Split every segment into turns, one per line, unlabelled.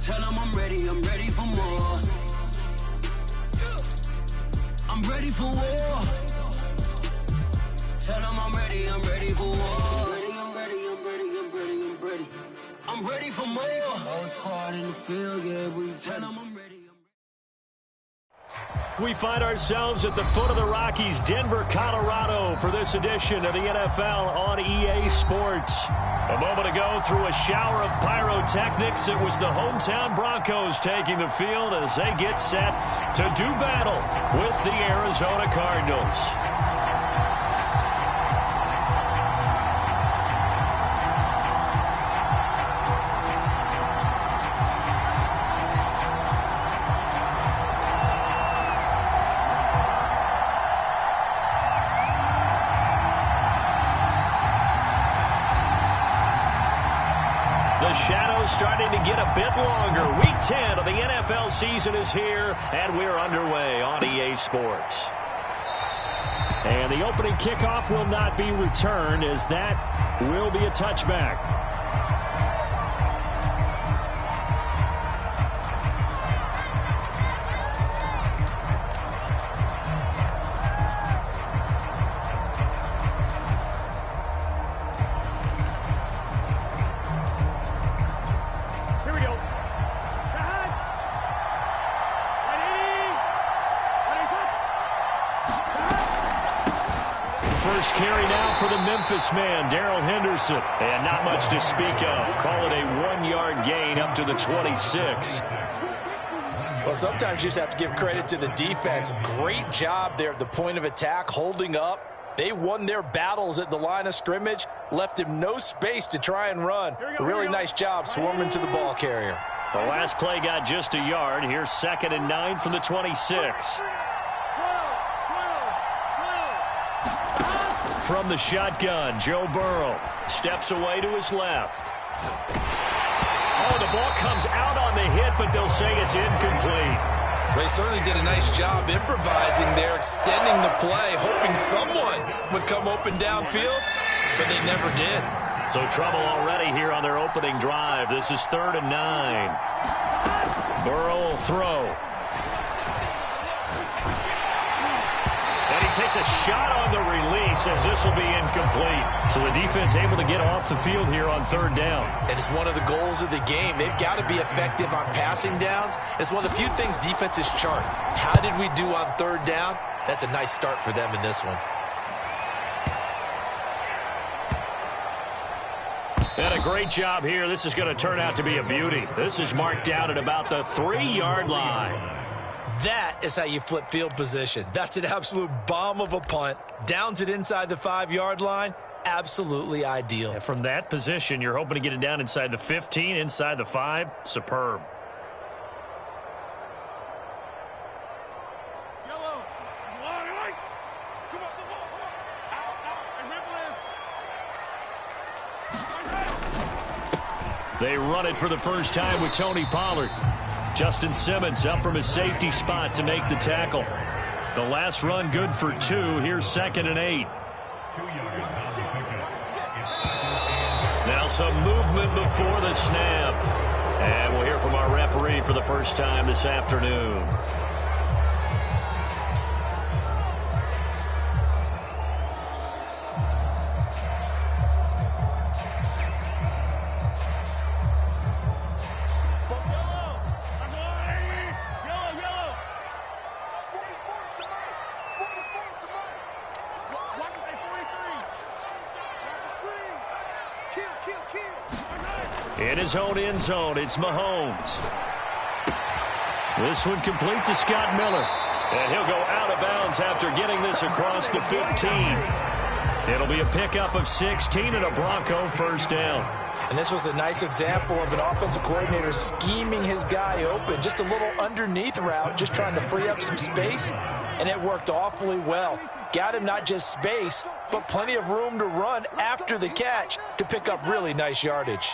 Tell them I'm ready for more. I'm ready for war. Tell them I'm ready for war. I'm ready for more. Whole squad in the field, yeah, we tell them I'm ready.
We find ourselves at the foot of the Rockies, Denver, Colorado, for this edition of the NFL on EA Sports. A moment ago, through a shower of pyrotechnics, it was the hometown Broncos taking the field as they get set to do battle with the Arizona Cardinals. The shadow's starting to get a bit longer. Week 10 of the NFL season is here, and we're underway on EA Sports. And the opening kickoff will not be returned, as that will be a touchback. First carry now for the Memphis man, Darrell Henderson. And not much to speak of. Call it a 1-yard gain up to the 26.
Well, sometimes you just have to give credit to the defense. Great job there at the point of attack, holding up. They won their battles at the line of scrimmage, left him no space to try and run. Really nice job swarming to the ball carrier.
The last play got just a yard. Here's 2nd and 9 from the 26. From the shotgun, Joe Burrow steps away to his left. Oh, the ball comes out on the hit, but they'll say it's incomplete.
They certainly did a nice job improvising there, extending the play, hoping someone would come open downfield, but they never did.
So trouble already here on their opening drive. This is 3rd and 9. Burrow will throw. Takes a shot on the release as this will be incomplete. So the defense able to get off the field here on 3rd down.
And it's one of the goals of the game. They've got to be effective on passing downs. It's one of the few things defenses chart. How did we do on 3rd down? That's a nice start for them in this one.
And a great job here. This is going to turn out to be a beauty. This is marked out at about the 3-yard line.
That is how you flip field position. That's an absolute bomb of a punt. Downs it inside the 5-yard line. Absolutely ideal.
And from that position, you're hoping to get it down inside the 15, inside the 5. Superb. They run it for the first time with Tony Pollard. Justin Simmons up from his safety spot to make the tackle. The last run good for 2. Here's 2nd and 8. Now some movement before the snap. And we'll hear from our referee for the first time this afternoon. In his own end zone, it's Mahomes. This one complete to Scott Miller. And he'll go out of bounds after getting this across the 15. It'll be a pickup of 16 and a Bronco first down.
And this was a nice example of an offensive coordinator scheming his guy open. Just a little underneath route, just trying to free up some space. And it worked awfully well. Got him not just space, but plenty of room to run after the catch to pick up really nice yardage.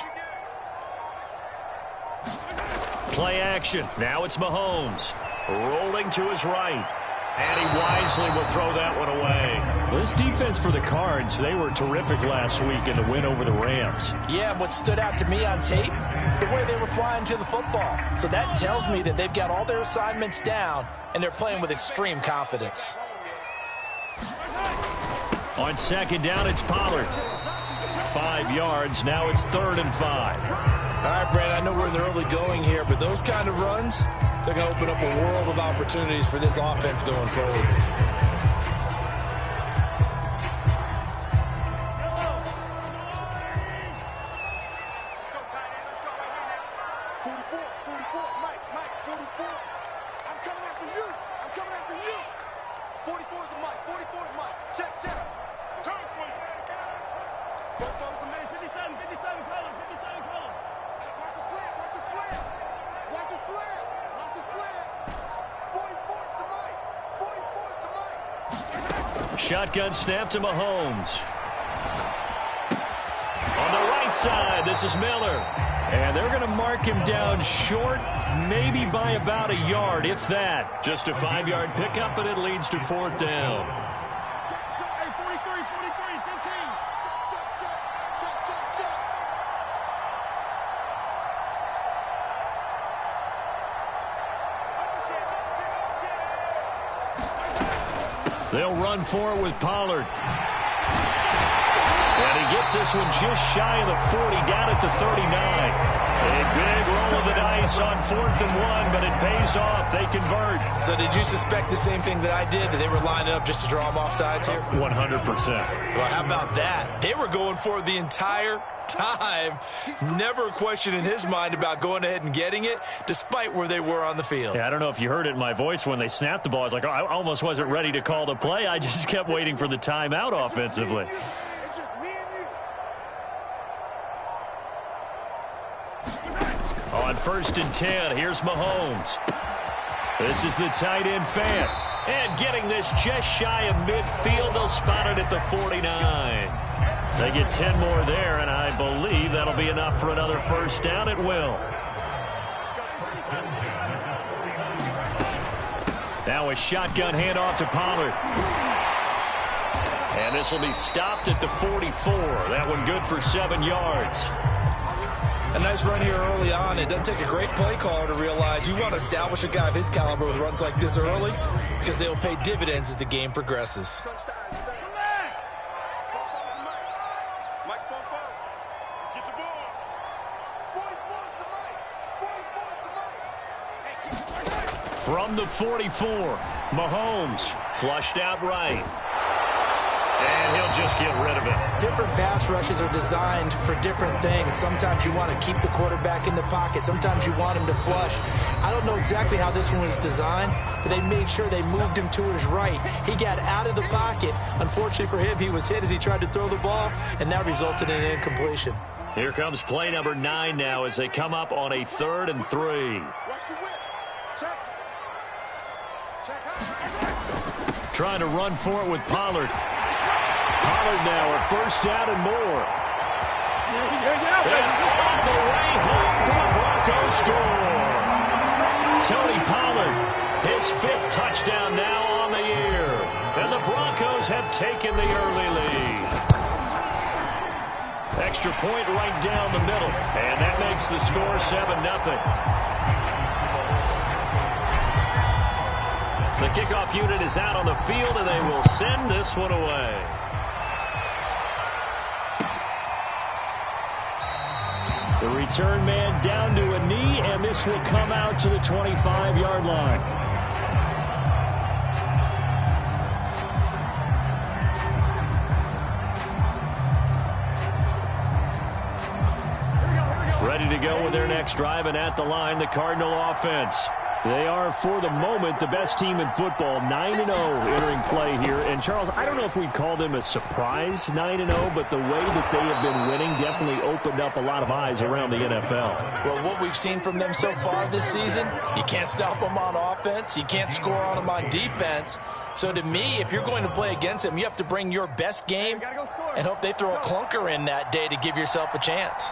Play action. Now it's Mahomes. Rolling to his right. And he wisely will throw that one away. Well, this defense for the Cards, they were terrific last week in the win over the Rams.
Yeah, and what stood out to me on tape, the way they were flying to the football. So that tells me that they've got all their assignments down, and they're playing with extreme confidence.
On second down, it's Pollard. 5 yards. Now it's 3rd and 5.
All right, Brandon, I know we're in the early going here, but those kind of runs, they're going to open up a world of opportunities for this offense going forward.
Shotgun snap to Mahomes. On the right side, this is Miller. And they're going to mark him down short, maybe by about a yard, if that. Just a 5-yard pickup, and it leads to 4th down. They'll run for it with Pollard. And he gets this one just shy of the 40, down at the 39. A big roll of the dice on 4th and 1, but it pays off. They convert.
So did you suspect the same thing that I did, that they were lining up just to draw them off sides here?
100%.
Well, how about that? They were going for it the entire time. Never a question in his mind about going ahead and getting it, despite where they were on the field.
Yeah, I don't know if you heard it in my voice when they snapped the ball. I was like, oh, I almost wasn't ready to call the play. I just kept waiting for the timeout offensively. On 1st and 10, here's Mahomes. This is the tight end fan. And getting this just shy of midfield, they'll spot it at the 49. They get 10 more there, and I believe that'll be enough for another 1st down. It will. Now a shotgun handoff to Pollard. And this will be stopped at the 44. That one good for 7 yards.
A nice run here early on. It doesn't take a great play caller to realize you want to establish a guy of his caliber with runs like this early, because they will pay dividends as the game progresses.
From the 44, Mahomes flushed out right. And he'll just get rid of it.
Different pass rushes are designed for different things. Sometimes you want to keep the quarterback in the pocket. Sometimes you want him to flush. I don't know exactly how this one was designed, but they made sure they moved him to his right. He got out of the pocket. Unfortunately for him, he was hit as he tried to throw the ball, and that resulted in an incompletion.
Here comes play number 9 now as they come up on a 3rd and 3. Trying to run for it with Pollard. Pollard now at 1st down and more. And on the way home for the Broncos score. Tony Pollard, his 5th touchdown now on the year. And the Broncos have taken the early lead. Extra point right down the middle. And that makes the score 7-0. The kickoff unit is out on the field, and they will send this one away. The return man down to a knee, and this will come out to the 25-yard line. Ready to go with their next drive, and at the line, the Cardinal offense. They are, for the moment, the best team in football, 9-0 entering play here. And, Charles, I don't know if we'd call them a surprise 9-0, but the way that they have been winning definitely opened up a lot of eyes around the NFL.
Well, what we've seen from them so far this season, you can't stop them on offense. You can't score on them on defense. So, to me, if you're going to play against them, you have to bring your best game and hope they throw a clunker in that day to give yourself a chance.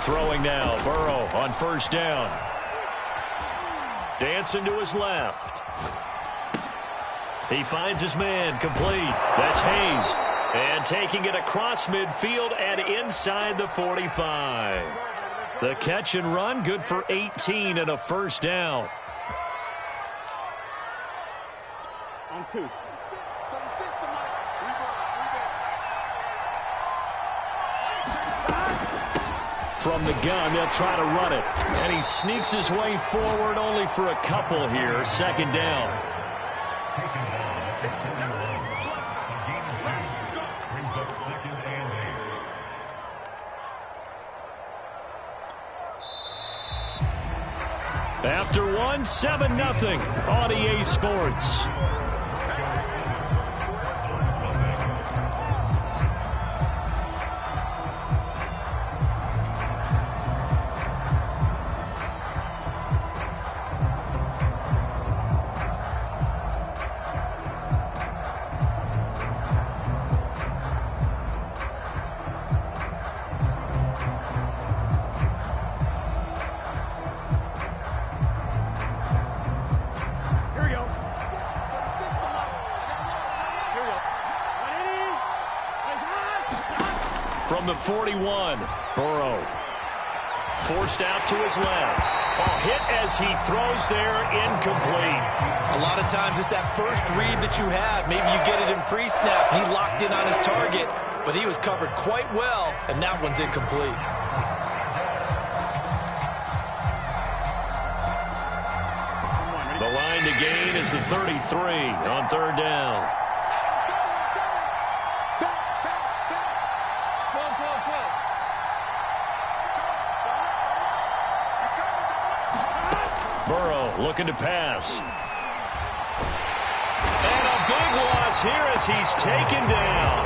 Throwing now, Burrow on 1st down. Dancing to his left. He finds his man, complete. That's Hayes. And taking it across midfield and inside the 45. The catch and run, good for 18 and a first down.
On 2.
From the gun, they'll try to run it. And he sneaks his way forward only for a couple here. Second down. After one, 7-0 on EA Sports. From the 41, Burrow forced out to his left. Hit as he throws there, incomplete.
A lot of times it's that first read that you have. Maybe you get it in pre-snap. He locked in on his target, but he was covered quite well, and that one's incomplete.
The line to gain is the 33 on third down. Burrow looking to pass. And a big loss here as he's taken down.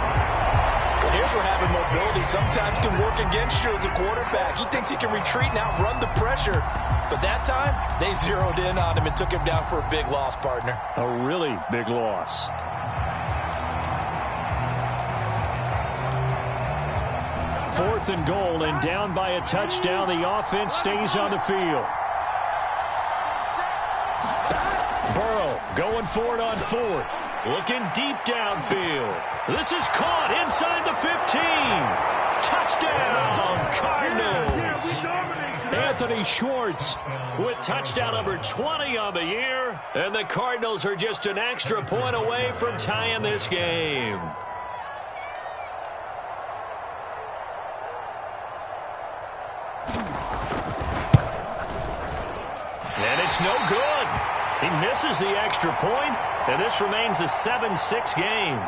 Well, here's where having mobility sometimes can work against you as a quarterback. He thinks he can retreat and outrun the pressure. But that time, they zeroed in on him and took him down for a big loss, partner.
A really big loss. Fourth and goal, and down by a touchdown. The offense stays on the field. Burrow going for it on fourth. Looking deep downfield. This is caught inside the 15. Touchdown, Cardinals. Anthony Schwartz with touchdown number 20 on the year. And the Cardinals are just an extra point away from tying this game. And it's no good. He misses the extra point, and this remains a 7-6 game.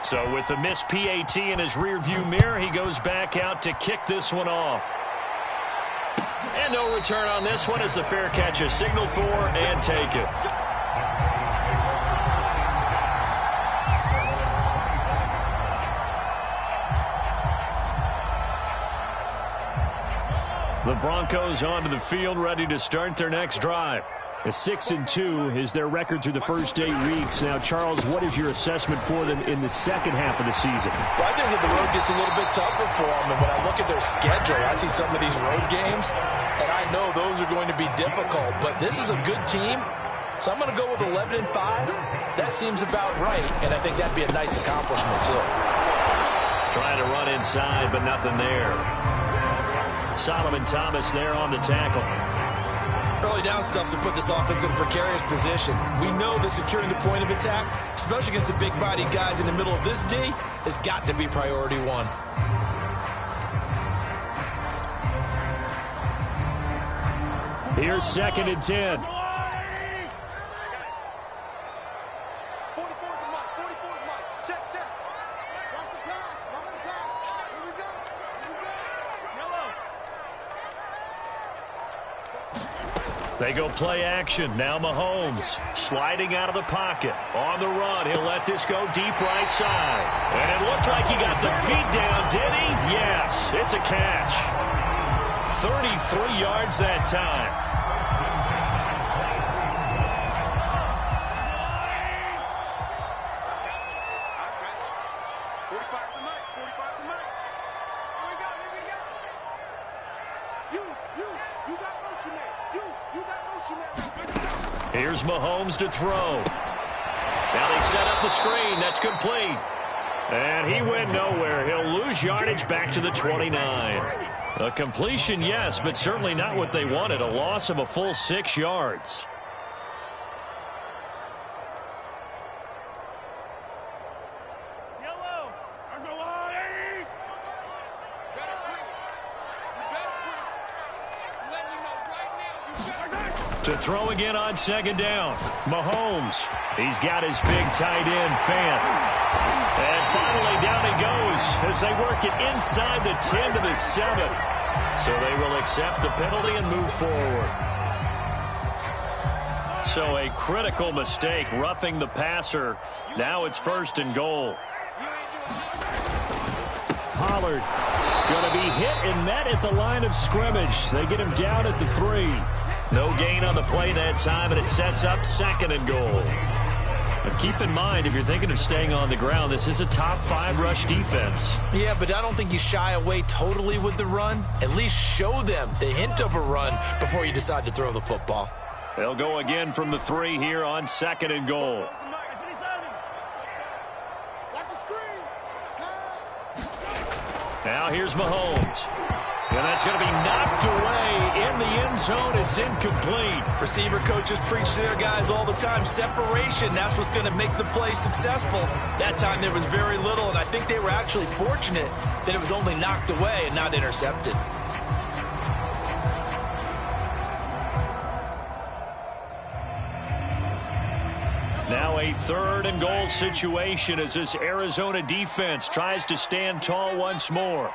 So with the missed PAT in his rearview mirror, he goes back out to kick this one off. And no return on this one as the fair catch is signaled for and taken. The Broncos onto the field, ready to start their next drive. A 6-2 is their record through the first 8 weeks. Now, Charles, what is your assessment for them in the second half of the season?
Well, I think that the road gets a little bit tougher for them. And when I look at their schedule, I see some of these road games, and I know those are going to be difficult. But this is a good team, so I'm going to go with 11-5. That seems about right, and I think that'd be a nice accomplishment, too.
Trying to run inside, but nothing there. Solomon Thomas there on the tackle.
Early down stuff to put this offense in a precarious position. We know that securing the point of attack, especially against the big-bodied guys in the middle of this D, has got to be priority one.
Here's 2nd and 10. They go play action. Now Mahomes sliding out of the pocket. On the run, he'll let this go deep right side. And it looked like he got the feet down, did he? Yes, it's a catch. 33 yards that time. Here's Mahomes to throw. Now they set up the screen. That's complete. And he went nowhere. He'll lose yardage back to the 29. A completion, yes, but certainly not what they wanted. A loss of a full 6 yards. To throw again on second down. Mahomes. He's got his big tight end, Fant. And finally down he goes as they work it inside the 10 to the 7. So they will accept the penalty and move forward. So a critical mistake, roughing the passer. Now it's 1st and goal. Pollard going to be hit and met at the line of scrimmage. They get him down at the 3. No gain on the play that time, and it sets up 2nd and goal. But keep in mind, if you're thinking of staying on the ground, this is a top 5 rush defense.
Yeah, but I don't think you shy away totally with the run. At least show them the hint of a run before you decide to throw the football.
They'll go again from the 3 here on 2nd and goal. Now here's Mahomes. And that's going to be knocked away in the end zone. It's incomplete.
Receiver coaches preach to their guys all the time. Separation, that's what's going to make the play successful. That time there was very little, and I think they were actually fortunate that it was only knocked away and not intercepted.
Now a 3rd and goal situation as this Arizona defense tries to stand tall once more.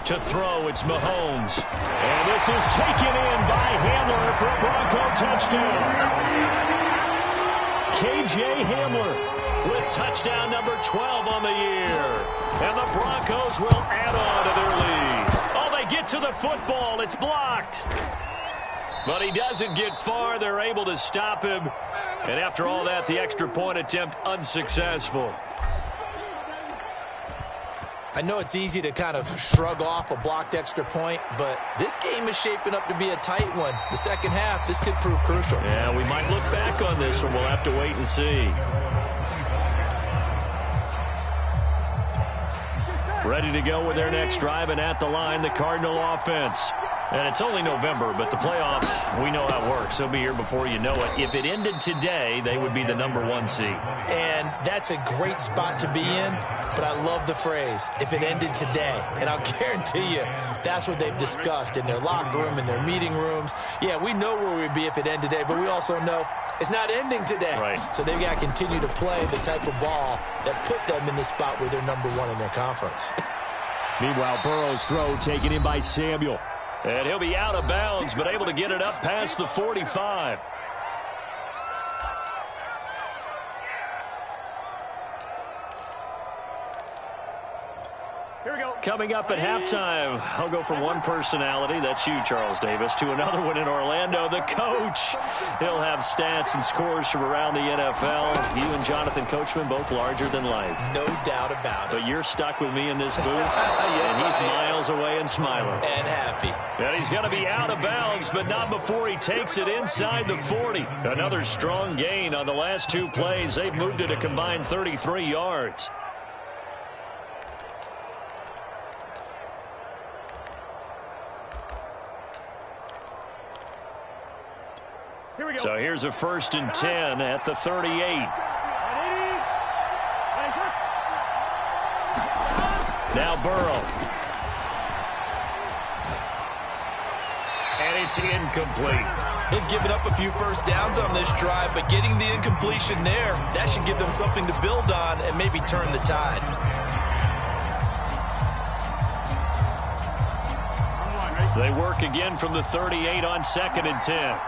To throw, it's Mahomes. And this is taken in by Hamler for a Bronco touchdown. K.J. Hamler with touchdown number 12 on the year. And the Broncos will add on to their lead. Oh, they get to the football. It's blocked. But he doesn't get far. They're able to stop him. And after all that, the extra point attempt unsuccessful.
I know it's easy to kind of shrug off a blocked extra point, but this game is shaping up to be a tight one. The second half, this could prove crucial.
Yeah, we might look back on this one. We'll have to wait and see. Ready to go with their next drive, and at the line, the Cardinal offense. And it's only November, but the playoffs, we know how it works. They'll be here before you know it. If it ended today, they would be the number 1 seed.
And that's a great spot to be in, but I love the phrase, if it ended today. And I'll guarantee you, that's what they've discussed in their locker room, in their meeting rooms. Yeah, we know where we'd be if it ended today, but we also know it's not ending today.
Right.
So they've got to continue to play the type of ball that put them in the spot where they're number 1 in their conference.
Meanwhile, Burrow's throw taken in by Samuel. And he'll be out of bounds, but able to get it up past the 45.
Here we go.
Coming up at halftime, I'll go from one personality, that's you, Charles Davis, to another one in Orlando, the coach. He'll have stats and scores from around the NFL. You and Jonathan Coachman, both larger than life.
No doubt about it.
But you're stuck with me in this booth, yes, and he's miles away and smiling.
And happy.
And he's going to be out of bounds, but not before he takes it inside the 40. Another strong gain on the last 2 plays. They've moved it a combined 33 yards.
Here we go.
So here's a 1st and 10 at the 38. Now Burrow. And it's incomplete.
They've given up a few first downs on this drive, but getting the incompletion there, that should give them something to build on and maybe turn the tide.
They work again from the 38 on 2nd and 10.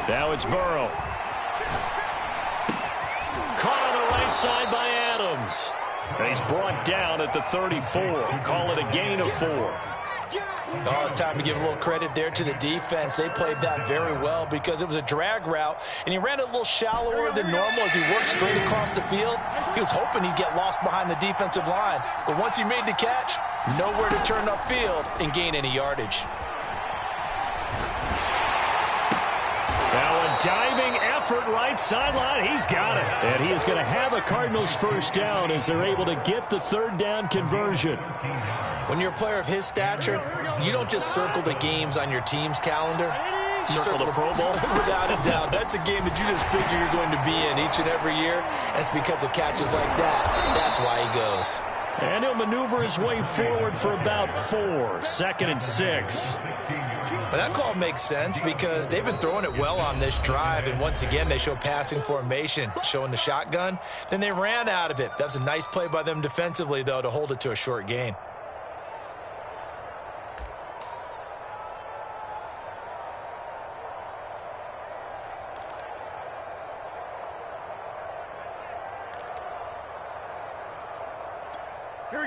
Now it's Burrow. right side by Adams. And he's brought down at the 34. Call it a gain of 4.
Oh, it's time to give a little credit there to the defense. They played that very well because it was a drag route, and he ran it a little shallower than normal as he worked straight across the field. He was hoping he'd get lost behind the defensive line, but once he made the catch, nowhere to turn upfield and gain any yardage.
Now a diving effort right sideline. He's got it. And he is going to have a Cardinals first down as they're able to get the third down conversion.
When you're a player of his stature, you don't just circle the games on your team's calendar. You
Circle the Pro Bowl?
Without a doubt. That's a game that you just figure you're going to be in each and every year. And it's because of catches like that. That's why he goes.
And he'll maneuver his way forward for about 4. 2nd and 6.
But that call makes sense because they've been throwing it well on this drive. And once again, they show passing formation, showing the shotgun. Then they ran out of it. That's a nice play by them defensively, though, to hold it to a short gain.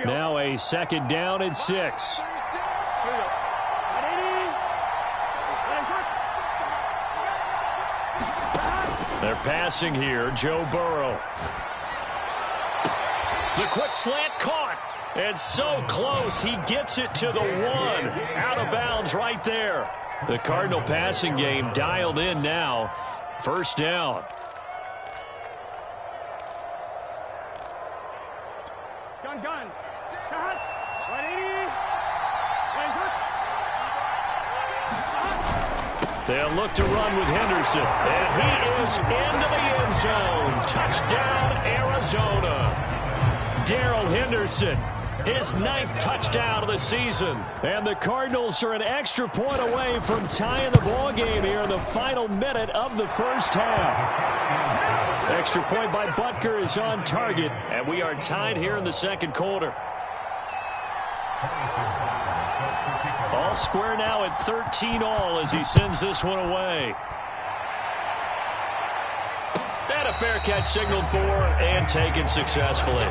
Now a 2nd down and 6. They're passing here. Joe Burrow. The quick slant caught. And so close. He gets it to the 1. Out of bounds right there. The Cardinal passing game dialed in now. First down.
Gun.
They'll look to run with Henderson. And he is into the end zone. Touchdown, Arizona. Darrell Henderson, his 9th touchdown of the season. And the Cardinals are an extra point away from tying the ball game here in the final minute of the first half. Extra point by Butker is on target. And we are tied here in the second quarter. All square now at 13-all as he sends this one away. And a fair catch signaled for and taken successfully.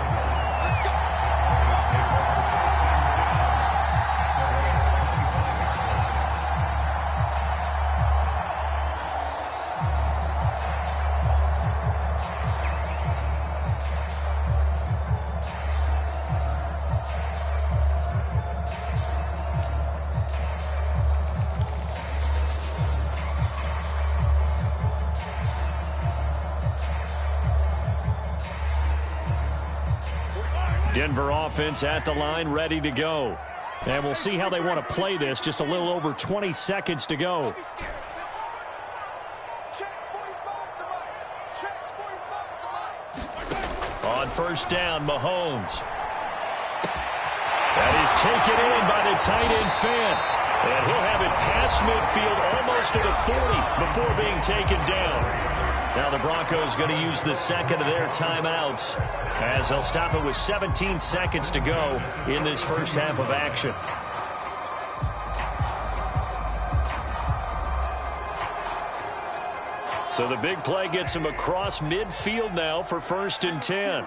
Denver offense at the line, ready to go. And we'll see how they want to play this. Just a little over 20 seconds to go. On first down, Mahomes. That is taken in by the tight end Fant. And he'll have it past midfield almost to the 40 before being taken down. Now the Broncos going to use the second of their timeouts as they'll stop it with 17 seconds to go in this first half of action. So the big play gets him across midfield now for 1st and 10.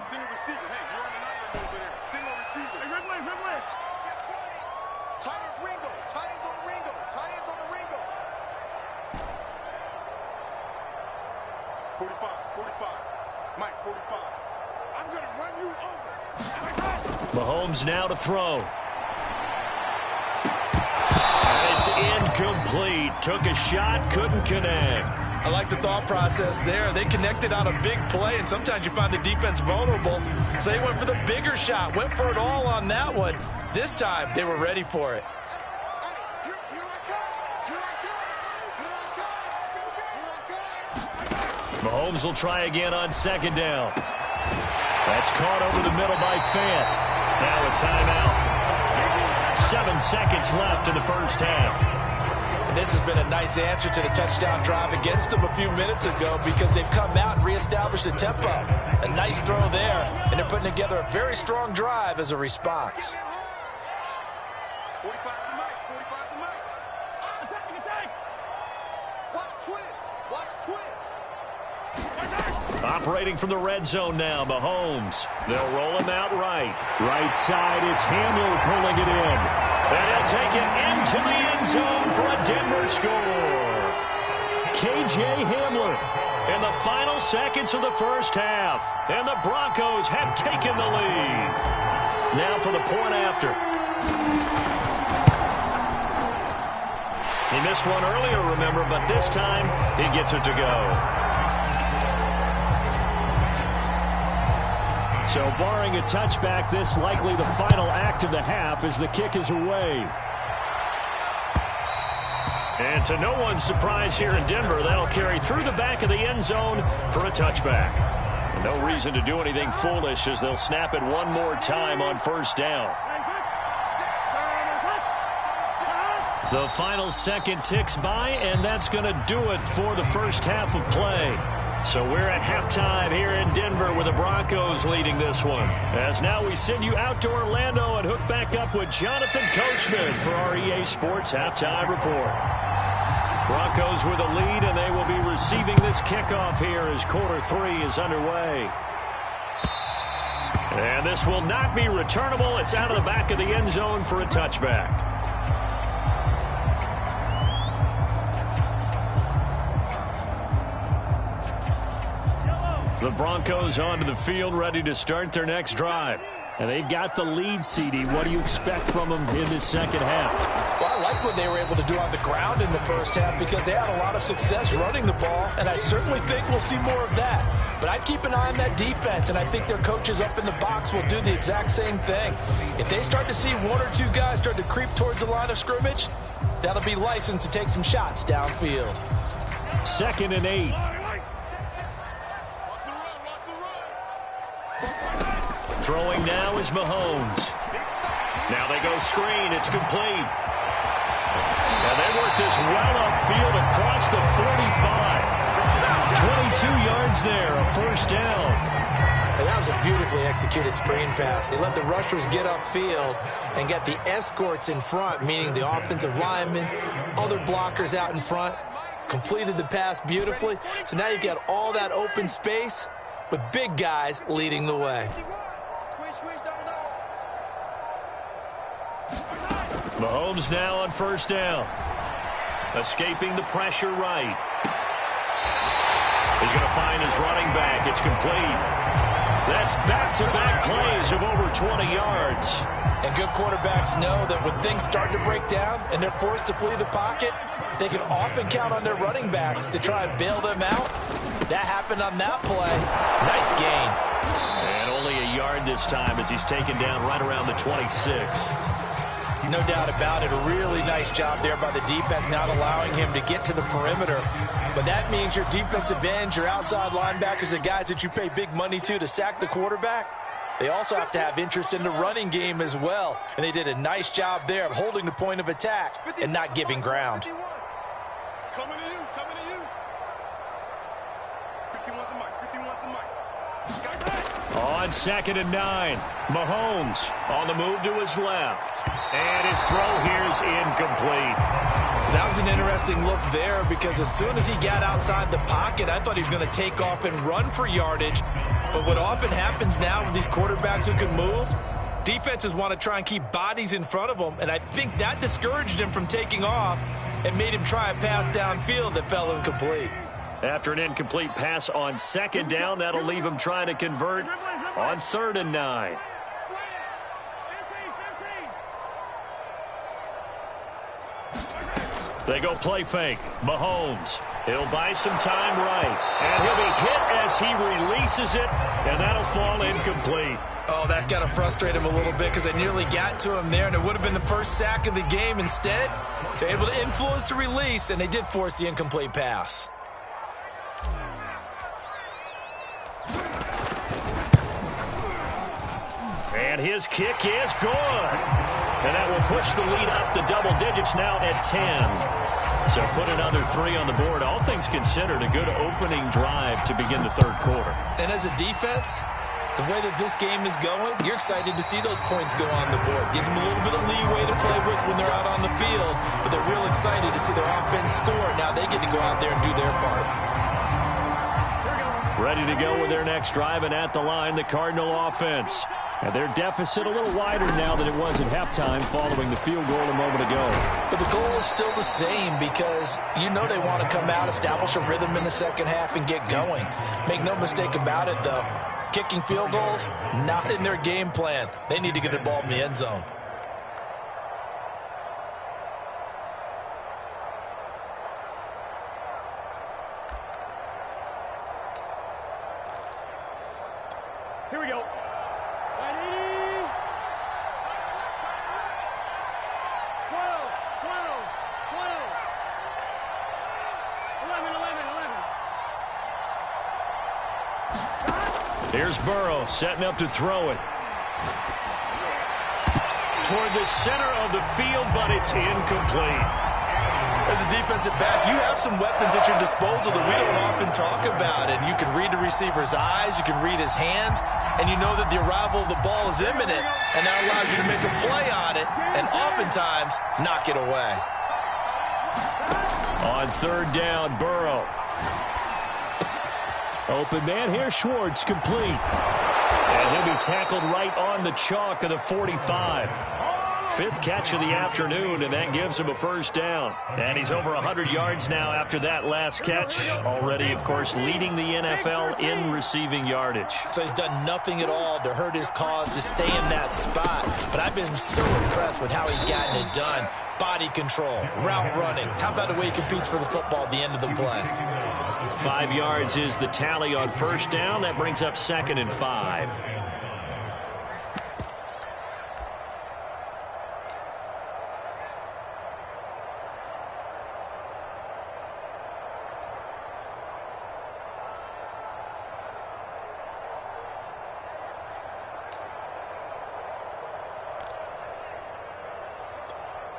Mahomes now to throw. And it's incomplete. Took a shot, couldn't connect.
I like the thought process there. They connected on a big play, and sometimes you find the defense vulnerable. So they went for the bigger shot, went for it all on that one. This time, they were ready for it.
Mahomes will try again on 2nd down. That's caught over the middle by Fant. Now a timeout. 7 seconds left in the first half.
And this has been a nice answer to the touchdown drive against them a few minutes ago because they've come out and reestablished the tempo. A nice throw there, and they're putting together a very strong drive as a response.
45 to Mike, 45 to Mike. Attack. Watch twist.
Operating from the red zone now, Mahomes. They'll roll him out right. Right side, it's Hamler pulling it in. And he'll take it into the end zone for a Denver score. K.J. Hamler in the final seconds of the first half. And the Broncos have taken the lead. Now for the point after. He missed one earlier, remember, but this time he gets it to go. So barring a touchback, this likely the final act of the half as the kick is away. And to no one's surprise here in Denver, that'll carry through the back of the end zone for a touchback. And no reason to do anything foolish as they'll snap it one more time on first down. The final second ticks by, and that's going to do it for the first half of play. So we're at halftime here in Denver with the Broncos leading this one. As now we send you out to Orlando and hook back up with Jonathan Coachman for our EA Sports Halftime Report. Broncos with a lead, and they will be receiving this kickoff here as quarter 3 is underway. And this will not be returnable. It's out of the back of the end zone for a touchback. The Broncos onto the field, ready to start their next drive. And they've got the lead, CD. What do you expect from them in this second half?
Well, I like what they were able to do on the ground in the first half because they had a lot of success running the ball, and I certainly think we'll see more of that. But I'd keep an eye on that defense, and I think their coaches up in the box will do the exact same thing. If they start to see one or two guys start to creep towards the line of scrimmage, that'll be licensed to take some shots downfield.
2nd and 8. Throwing now is Mahomes. Now they go screen. It's complete. And they work this well upfield across the 45. 22 yards there, a first down.
And that was a beautifully executed screen pass. They let the rushers get upfield and get the escorts in front, meaning the offensive linemen, other blockers out in front, completed the pass beautifully. So now you've got all that open space with big guys leading the way.
Mahomes now on first down. Escaping the pressure right. He's going to find his running back. It's complete. That's back-to-back plays of over 20 yards.
And good quarterbacks know that when things start to break down and they're forced to flee the pocket, they can often count on their running backs to try and bail them out. That happened on that play. Nice gain.
And only a yard this time as he's taken down right around the 26.
No doubt about it. A really nice job there by the defense, not allowing him to get to the perimeter. But that means your defensive ends, your outside linebackers, the guys that you pay big money to sack the quarterback, they also have to have interest in the running game as well. And they did a nice job there of holding the point of attack and not giving ground.
Coming to you, coming to you. 51's the mic, 51's the mic.
On 2nd and 9, Mahomes on the move to his left. And his throw here is incomplete.
That was an interesting look there because as soon as he got outside the pocket, I thought he was going to take off and run for yardage. But what often happens now with these quarterbacks who can move, defenses want to try and keep bodies in front of them. And I think that discouraged him from taking off and made him try a pass downfield that fell incomplete.
After an incomplete pass on 2nd down, that'll leave him trying to convert on 3rd and 9. They go play fake. Mahomes. He'll buy some time right. And he'll be hit as he releases it, and that'll fall incomplete.
Oh, that's got to frustrate him a little bit because they nearly got to him there, and it would have been the first sack of the game. Instead, they're able to influence the release, and they did force the incomplete pass.
And his kick is good. And that will push the lead up to double digits now at 10. So put another 3 on the board. All things considered, a good opening drive to begin the 3rd quarter.
And as a defense, the way that this game is going, you're excited to see those points go on the board. Gives them a little bit of leeway to play with when they're out on the field, but they're real excited to see their offense score. Now they get to go out there and do their part.
Ready to go with their next drive, and at the line, the Cardinal offense. And their deficit a little wider now than it was at halftime following the field goal a moment ago.
But the goal is still the same because you know they want to come out, establish a rhythm in the second half, and get going. Make no mistake about it, though. Kicking field goals, not in their game plan. They need to get the ball in the end zone.
Here we go.
Here's Burrow setting up to throw it. Toward the center of the field, but it's incomplete.
As a defensive back, you have some weapons at your disposal that we don't often talk about. And you can read the receiver's eyes, you can read his hands, and you know that the arrival of the ball is imminent. And that allows you to make a play on it and oftentimes knock it away.
On third down, Burrow. Open man here, Schwartz, complete. And he'll be tackled right on the chalk of the 45. Fifth catch of the afternoon, and that gives him a first down. And he's over 100 yards now after that last catch. Already, of course, leading the NFL in receiving yardage.
So he's done nothing at all to hurt his cause to stay in that spot. But I've been so impressed with how he's gotten it done. Body control, route running. How about the way he competes for the football at the end of the play?
5 yards is the tally on first down. That brings up 2nd and 5.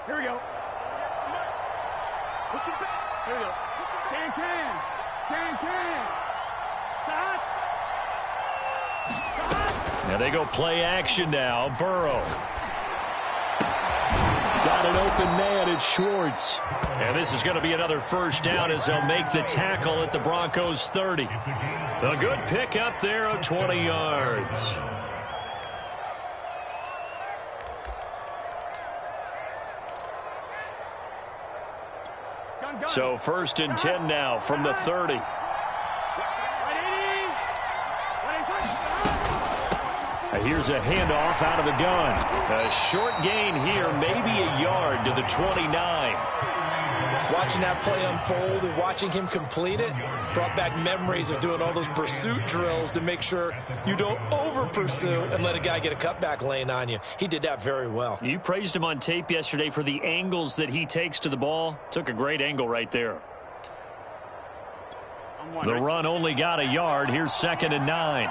Here we go.
Push it back.
Here we go. Can. Stop.
Now they go play action now. Burrow. Got an open man. It's Schwartz. And this is going to be another first down as they'll make the tackle at the Broncos 30. A good pick up there of 20 yards. So 1st and 10 now from the 30. Here's a handoff out of the gun. A short gain here, maybe a yard to the 29.
Watching that play unfold and watching him complete it brought back memories of doing all those pursuit drills to make sure you don't over-pursue and let a guy get a cutback lane on you. He did that very well.
You praised him on tape yesterday for the angles that he takes to the ball. Took a great angle right there. The run only got a yard. Here's 2nd and 9.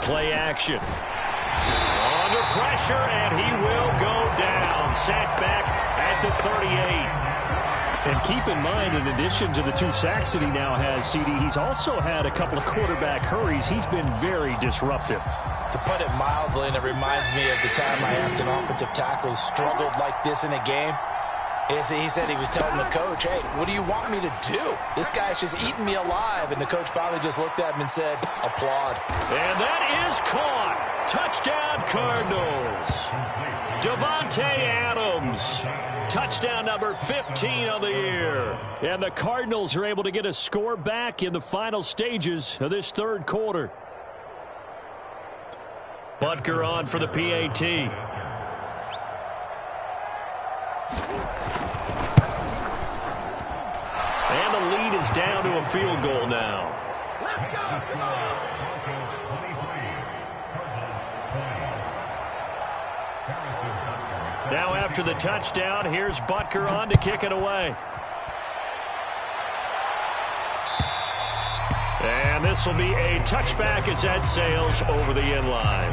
Play action. Under pressure, and he will go down. Sacked back at the 38. And keep in mind, in addition to the 2 sacks that he now has, CD, he's also had a couple of quarterback hurries. He's been very disruptive.
To put it mildly, and it reminds me of the time I asked an offensive tackle who struggled like this in a game. He said he was telling the coach, hey, what do you want me to do? This guy's just eating me alive. And the coach finally just looked at him and said, applaud.
And that is caught. Touchdown, Cardinals. Davante Adams. Touchdown number 15 of the year. And the Cardinals are able to get a score back in the final stages of this third quarter. Butker on for the PAT. And the lead is down to a field goal now.
Let's go. Come on.
Now after the touchdown, here's Butker on to kick it away. And this will be a touchback as that sails over the end line.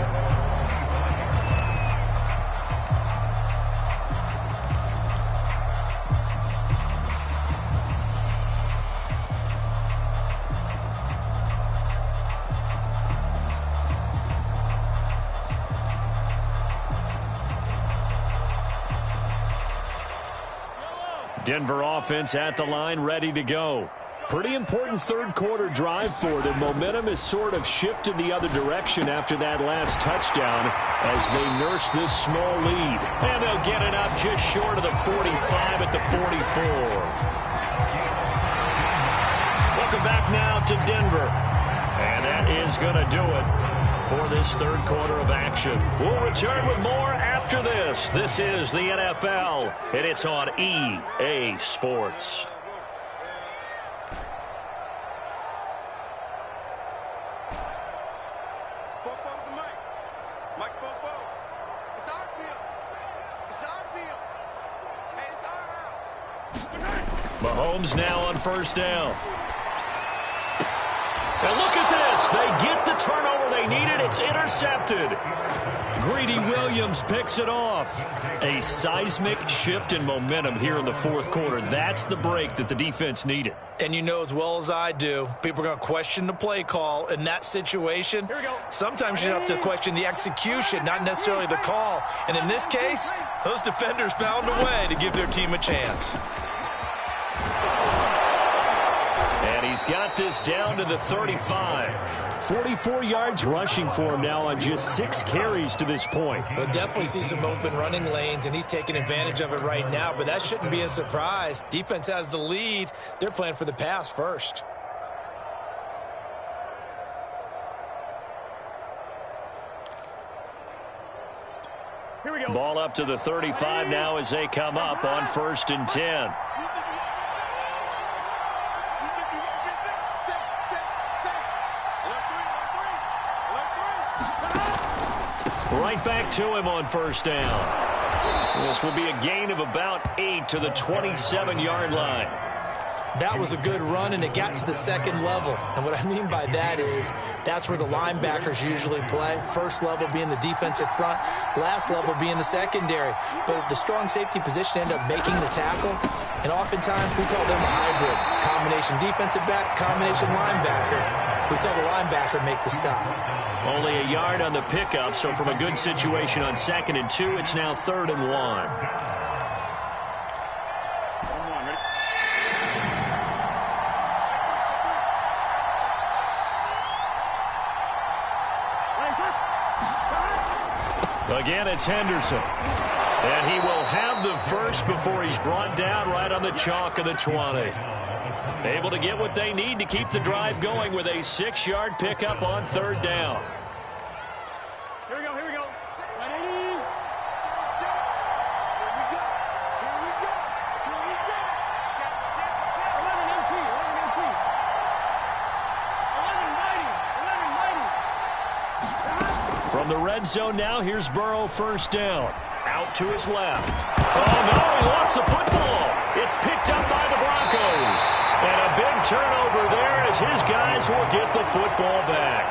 Denver offense at the line, ready to go. Pretty important third quarter drive for them. Momentum has sort of shifted the other direction after that last touchdown as they nurse this small lead. And they'll get it up just short of the 45 at the 44. Welcome back now to Denver. And that is going to do it for this third quarter of action. We'll return with more after this. This is the NFL, and it's on EA Sports. Mahomes now on first down. And look at this. They get the turnover they needed. It's intercepted. Greedy Williams picks it off. A seismic shift in momentum here in the fourth quarter. That's the break that the defense needed.
And you know as well as I do, people are going to question the play call in that situation. Sometimes you have to question the execution, not necessarily the call. And in this case, those defenders found a way to give their team a chance.
And he's got this down to the 35. 44 yards rushing for him now on just 6 carries to this point.
We'll definitely see some open running lanes, and he's taking advantage of it right now, but that shouldn't be a surprise. Defense has the lead. They're playing for the pass first.
Here we go.
Ball up to the 35 now as they come up on 1st and 10. Right back to him on first down. This will be a gain of about 8 to the 27-yard line.
That was a good run, and it got to the second level. And what I mean by that is that's where the linebackers usually play. First level being the defensive front, last level being the secondary. But the strong safety position ended up making the tackle, and oftentimes we call them a hybrid. Combination defensive back, combination linebacker. We saw the linebacker make the stop.
Only a yard on the pickup, so from a good situation on 2nd and 2, it's now 3rd and 1. Again, it's Henderson. And he will have the first before he's brought down right on the chalk of the 20. Able to get what they need to keep the drive going with a 6-yard pickup on 3rd down.
Here we go, here we go. 180. Here we go. Here we go. Here we go. 11 MT, 11 MT. 11 mighty, 11 mighty.
From the red zone now, here's Burrow first down. Out to his left. Oh, no, he lost the football. It's picked up by the Broncos. And a big turnover there as his guys will get the football back.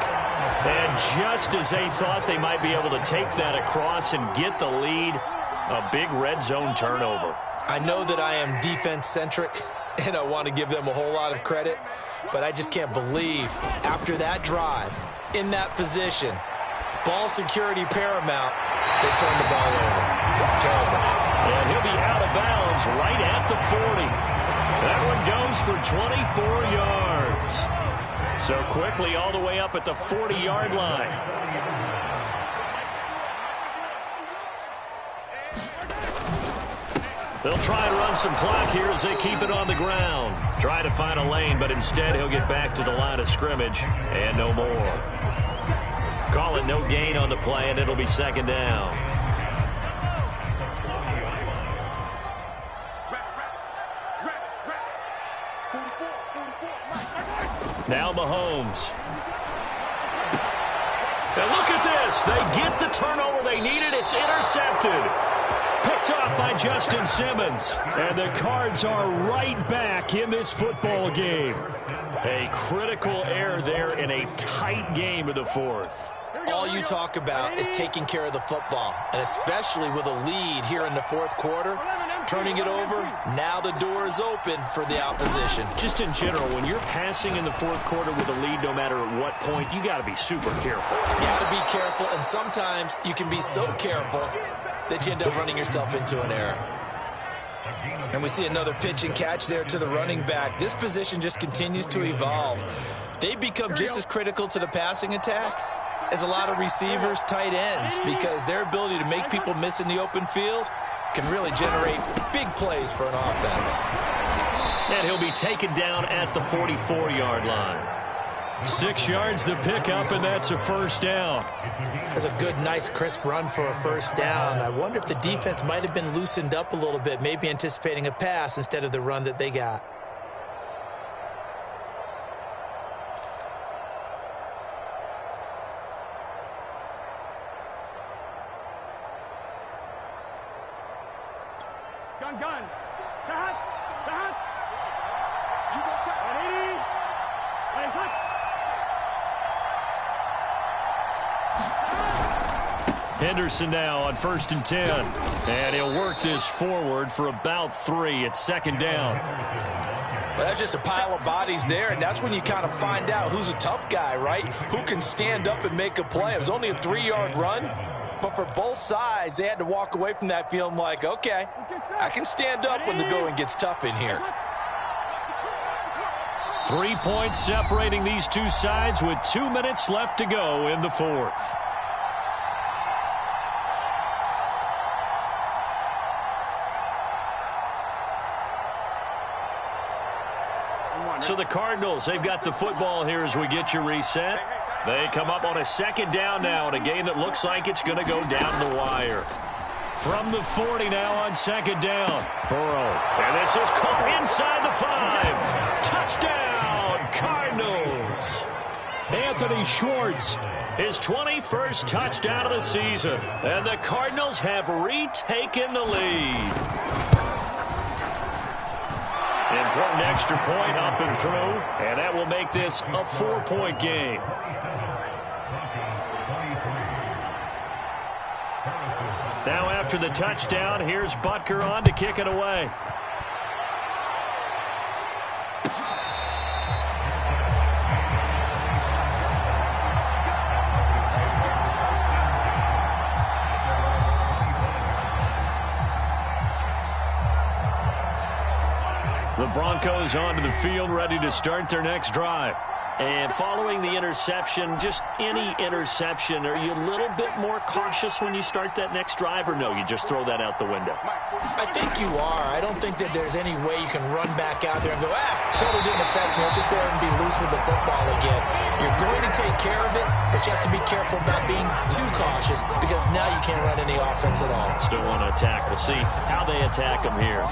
And just as they thought they might be able to take that across and get the lead, a big red zone turnover.
I know that I am defense-centric, and I want to give them a whole lot of credit, but I just can't believe after that drive, in that position, ball security paramount, they turned the ball over. Terrible.
And he'll be out of bounds right at the 40. That one goes for 24 yards. So quickly all the way up at the 40-yard line. They'll try and run some clock here as they keep it on the ground. Try to find a lane, but instead he'll get back to the line of scrimmage and no more. Call it no gain on the play, and it'll be 2nd down. Now Mahomes. Now look at this. They get the turnover they needed. It's intercepted. Picked off by Justin Simmons. And the Cards are right back in this football game. A critical error there in a tight game of the 4th.
All you talk about is taking care of the football, and especially with a lead here in the 4th quarter, turning it over, now the door is open for the opposition.
Just in general, when you're passing in the 4th quarter with a lead, no matter at what point, you got to be super careful.
You got to be careful, and sometimes you can be so careful that you end up running yourself into an error. And we see another pitch and catch there to the running back. This position just continues to evolve. They become just as critical to the passing attack as a lot of receivers, tight ends, because their ability to make people miss in the open field can really generate big plays for an offense.
And he'll be taken down at the 44-yard line. 6 yards the pickup, and that's a first down.
That's a good, nice, crisp run for a first down. I wonder if the defense might have been loosened up a little bit, maybe anticipating a pass instead of the run that they got.
Gun. Cut. You go top. Ready? Let's hut.
Henderson now on 1st and 10. And he'll work this forward for about 3 at 2nd down.
Well, that's just a pile of bodies there, and that's when you kind of find out who's a tough guy, right? Who can stand up and make a play. It was only a 3-yard run, but for both sides, they had to walk away from that feeling like, okay, I can stand up when the going gets tough in here.
3 points separating these two sides with 2 minutes left to go in the fourth. So the Cardinals, they've got the football here as we get you reset. They come up on a 2nd down now in a game that looks like it's going to go down the wire. From the 40 now on 2nd down. Burrow. And this is caught inside the 5. Touchdown, Cardinals. Anthony Schwartz, his 21st touchdown of the season. And the Cardinals have retaken the lead. Important extra point up and through, and that will make this a 4-point game. Now after the touchdown, here's Butker on to kick it away. The Broncos onto the field, ready to start their next drive. And following the interception, just any interception, are you a little bit more cautious when you start that next drive, or no, you just throw that out the window?
I think you are. I don't think that there's any way you can run back out there and go, totally didn't affect me. Let's just go ahead and be loose with the football again. You're going to take care of it, but you have to be careful about being too cautious because now you can't run any offense at all.
Still want to attack. We'll see how they attack them here.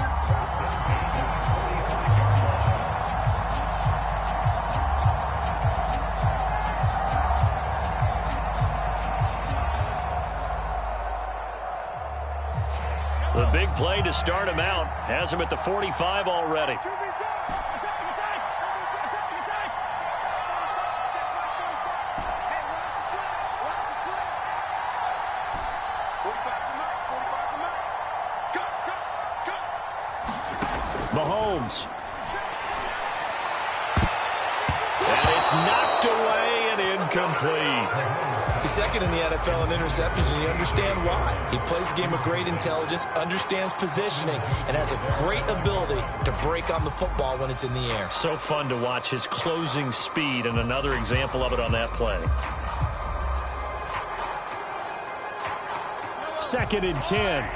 The big play to start him out has him at the 45 already. Mahomes. And it's knocked away and incomplete.
He's second in the NFL in interceptions, and you understand why. He plays a game of great intelligence, understands positioning, and has a great ability to break on the football when it's in the air.
So fun to watch his closing speed, and another example of it on that play. 2nd and 10.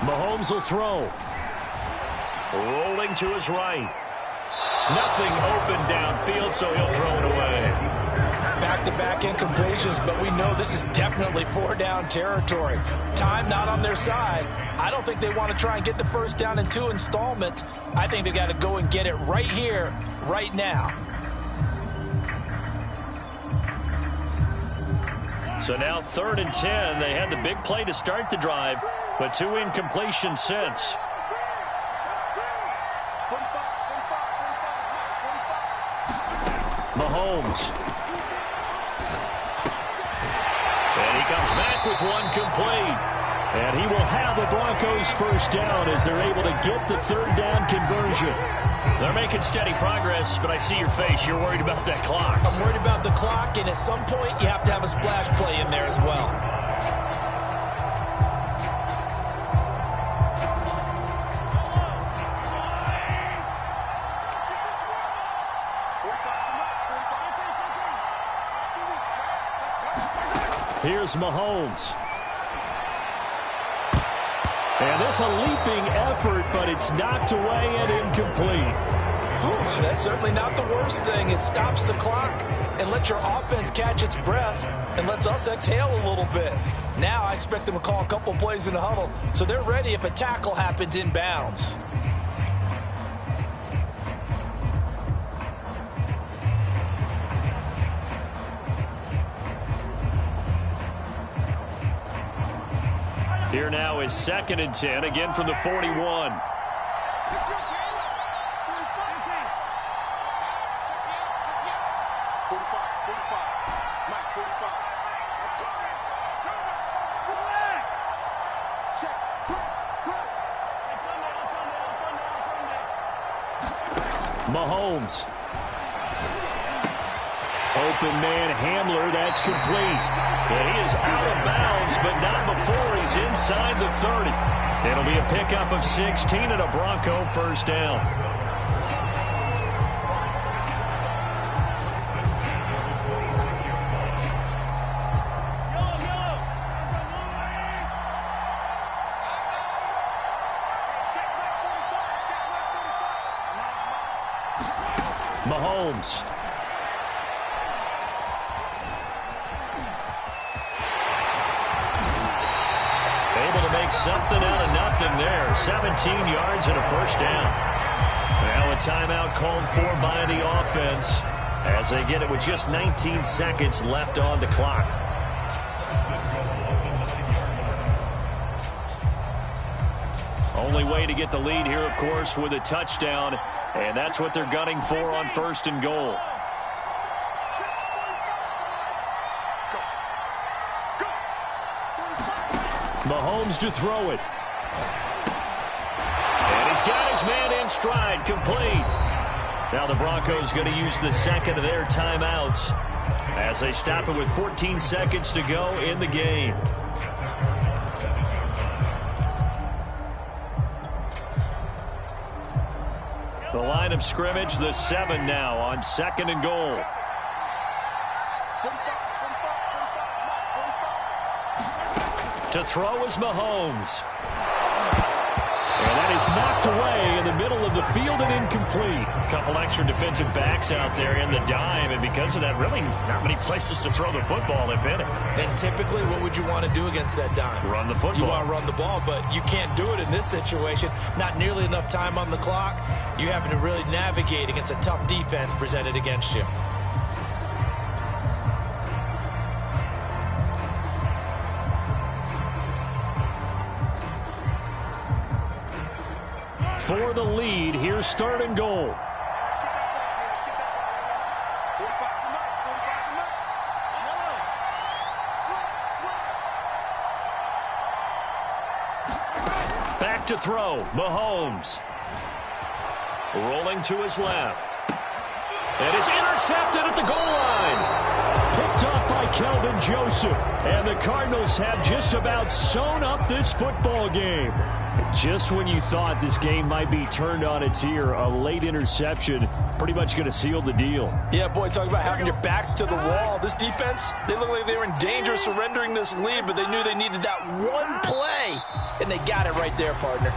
Mahomes will throw. Rolling to his right. Nothing open downfield, so he'll throw it away.
Back-to-back incompletions, but we know this is definitely 4-down territory. Time not on their side. I don't think they want to try and get the first down in 2 installments. I think they've got to go and get it right here, right now.
So now 3rd and 10. They had the big play to start the drive, but 2 incompletions since. Mahomes. And he comes back with 1 complete. And he will have the Broncos first down as they're able to get the 3rd down conversion. They're making steady progress, but I see your face. You're worried about that clock.
I'm worried about the clock, and at some point, you have to have a splash play in there as well.
Here's Mahomes. And this a leaping effort, but it's knocked away and incomplete.
Whew, that's certainly not the worst thing. It stops the clock and lets your offense catch its breath and lets us exhale a little bit. Now I expect them to call a couple plays in the huddle so they're ready if a tackle happens inbounds.
Here now is 2nd and 10, again from the 41. Mahomes. Open man Hamler, that's complete. And he is out of bounds, but not before he's inside the 30. It'll be a pickup of 16 and a Bronco first down. Mahomes. Able to make something out of nothing there. 17 yards and a first down. Now a timeout called for by the offense as they get it with just 19 seconds left on the clock. Only way to get the lead here, of course, with a touchdown, and that's what they're gunning for on 1st and goal. Mahomes to throw it. And he's got his man in stride, complete. Now the Broncos going to use the second of their timeouts as they stop it with 14 seconds to go in the game. The line of scrimmage, the 7 now on 2nd and goal. To throw is Mahomes. And that is knocked away in the middle of the field and incomplete. A couple extra defensive backs out there in the dime, and because of that, really not many places to throw the football, if any.
And typically, what would you want to do against that dime?
Run the football.
You want to run the ball, but you can't do it in this situation. Not nearly enough time on the clock. You having to really navigate against a tough defense presented against you.
For the lead, here's 3rd and goal. Back to throw, Mahomes. Rolling to his left. And it's intercepted at the goal line. Picked up by Kelvin Joseph. And the Cardinals have just about sewn up this football game. Just when you thought this game might be turned on its ear, a late interception pretty much going to seal the deal.
Yeah, boy, talk about having your backs to the wall. This defense, they look like they were in danger of surrendering this lead, but they knew they needed that one play, and they got it right there, partner.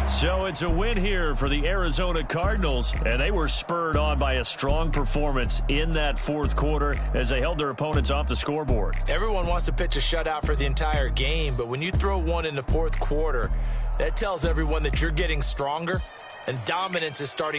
So it's a win here for the Arizona Cardinals, and they were spurred on by a strong performance in that 4th quarter as they held their opponents off the scoreboard.
Everyone wants to pitch a shutout for the entire game, but when you throw one in the 4th quarter, that tells everyone that you're getting stronger, and dominance is starting